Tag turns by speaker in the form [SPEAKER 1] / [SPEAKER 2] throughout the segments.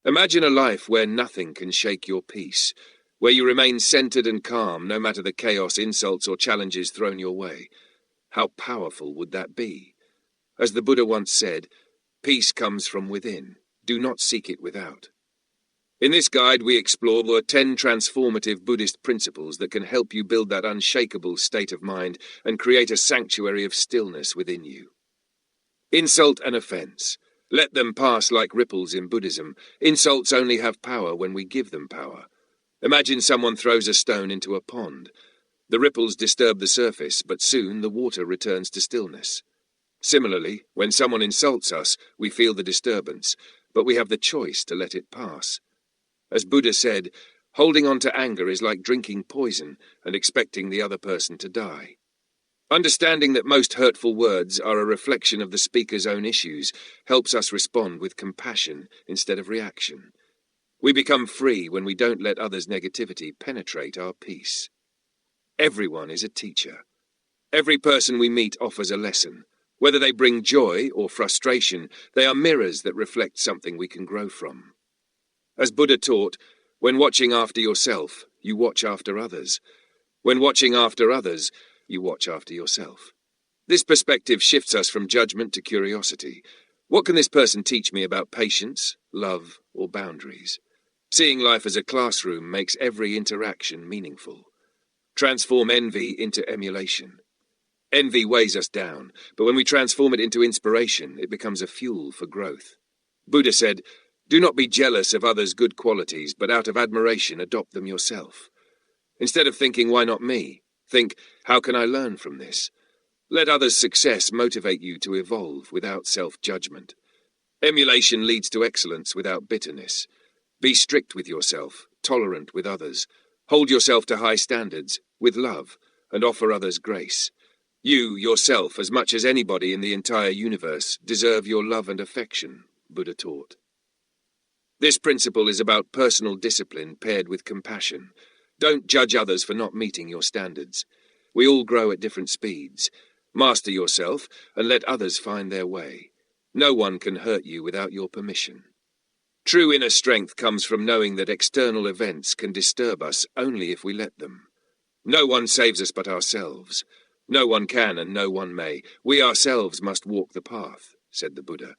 [SPEAKER 1] Imagine a life where nothing can shake your peace, where you remain centered and calm no matter the chaos, insults, or challenges thrown your way. How powerful would that be? As the Buddha once said, peace comes from within. Do not seek it without. In this guide, we explore the 10 transformative Buddhist principles that can help you build that unshakable state of mind and create a sanctuary of stillness within you. Insult and offense. Let them pass like ripples in Buddhism. Insults only have power when we give them power. Imagine someone throws a stone into a pond. The ripples disturb the surface, but soon the water returns to stillness. Similarly, when someone insults us, we feel the disturbance, but we have the choice to let it pass. As Buddha said, holding on to anger is like drinking poison and expecting the other person to die. Understanding that most hurtful words are a reflection of the speaker's own issues helps us respond with compassion instead of reaction. We become free when we don't let others' negativity penetrate our peace. Everyone is a teacher. Every person we meet offers a lesson. Whether they bring joy or frustration, they are mirrors that reflect something we can grow from. As Buddha taught, when watching after yourself, you watch after others. When watching after others, you watch after yourself. This perspective shifts us from judgment to curiosity. What can this person teach me about patience, love, or boundaries? Seeing life as a classroom makes every interaction meaningful. Transform envy into emulation. Envy weighs us down, but when we transform it into inspiration, it becomes a fuel for growth. Buddha said, "Do not be jealous of others' good qualities, but out of admiration adopt them yourself." Instead of thinking, "Why not me?" think, "How can I learn from this?" Let others' success motivate you to evolve without self-judgment. Emulation leads to excellence without bitterness. Be strict with yourself, tolerant with others. Hold yourself to high standards, with love, and offer others grace. You, yourself, as much as anybody in the entire universe, deserve your love and affection, Buddha taught. This principle is about personal discipline paired with compassion. Don't judge others for not meeting your standards. We all grow at different speeds. Master yourself and let others find their way. No one can hurt you without your permission. True inner strength comes from knowing that external events can disturb us only if we let them. No one saves us but ourselves. No one can and no one may. We ourselves must walk the path, said the Buddha.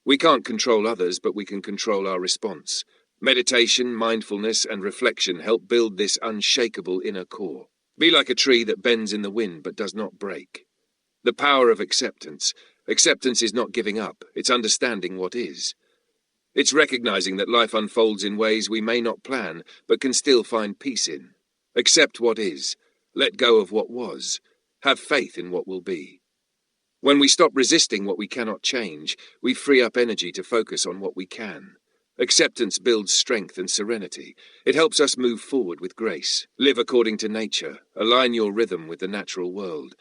[SPEAKER 1] We can't control others, but we can control our response. Meditation, mindfulness, and reflection help build this unshakable inner core. Be like a tree that bends in the wind but does not break. The power of acceptance. Acceptance is not giving up, it's understanding what is. It's recognizing that life unfolds in ways we may not plan, but can still find peace in. Accept what is. Let go of what was. Have faith in what will be. When we stop resisting what we cannot change, we free up energy to focus on what we can. Acceptance builds strength and serenity. It helps us move forward with grace. Live according to nature. Align your rhythm with the natural world.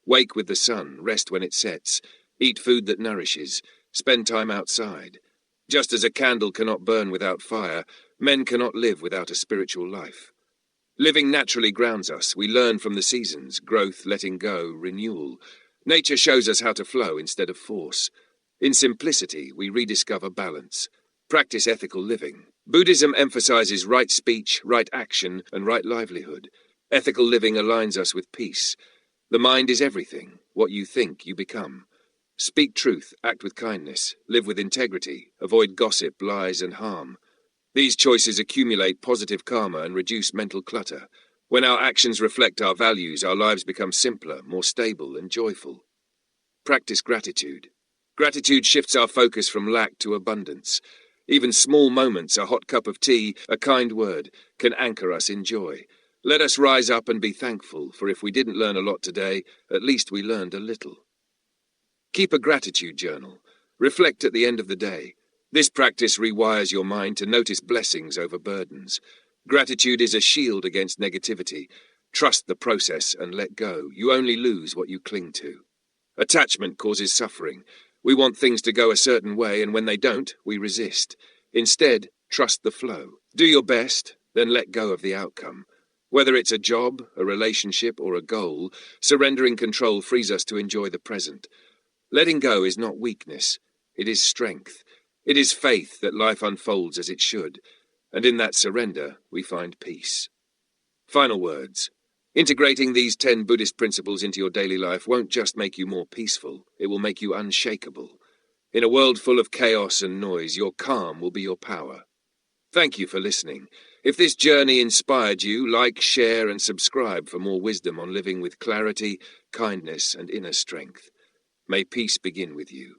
[SPEAKER 1] Wake with the sun. Rest when it sets. Eat food that nourishes. Spend time outside. Just as a candle cannot burn without fire, men cannot live without a spiritual life. Living naturally grounds us. We learn from the seasons, growth, letting go, renewal. Nature shows us how to flow instead of force. In simplicity, we rediscover balance. Practice ethical living. Buddhism emphasizes right speech, right action, and right livelihood. Ethical living aligns us with peace. The mind is everything. What you think, you become. Speak truth, act with kindness, live with integrity, avoid gossip, lies, and harm. These choices accumulate positive karma and reduce mental clutter. When our actions reflect our values, our lives become simpler, more stable, and joyful. Practice gratitude. Gratitude shifts our focus from lack to abundance. Even small moments, a hot cup of tea, a kind word, can anchor us in joy. Let us rise up and be thankful, for if we didn't learn a lot today, at least we learned a little. Keep a gratitude journal. Reflect at the end of the day. This practice rewires your mind to notice blessings over burdens. Gratitude is a shield against negativity. Trust the process and let go. You only lose what you cling to. Attachment causes suffering. We want things to go a certain way, and when they don't, we resist. Instead, trust the flow. Do your best, then let go of the outcome. Whether it's a job, a relationship, or a goal, surrendering control frees us to enjoy the present. Letting go is not weakness, it is strength. It is faith that life unfolds as it should, and in that surrender we find peace. Final words. Integrating these 10 Buddhist principles into your daily life won't just make you more peaceful, it will make you unshakable. In a world full of chaos and noise, your calm will be your power. Thank you for listening. If this journey inspired you, like, share, and subscribe for more wisdom on living with clarity, kindness, and inner strength. May peace begin with you.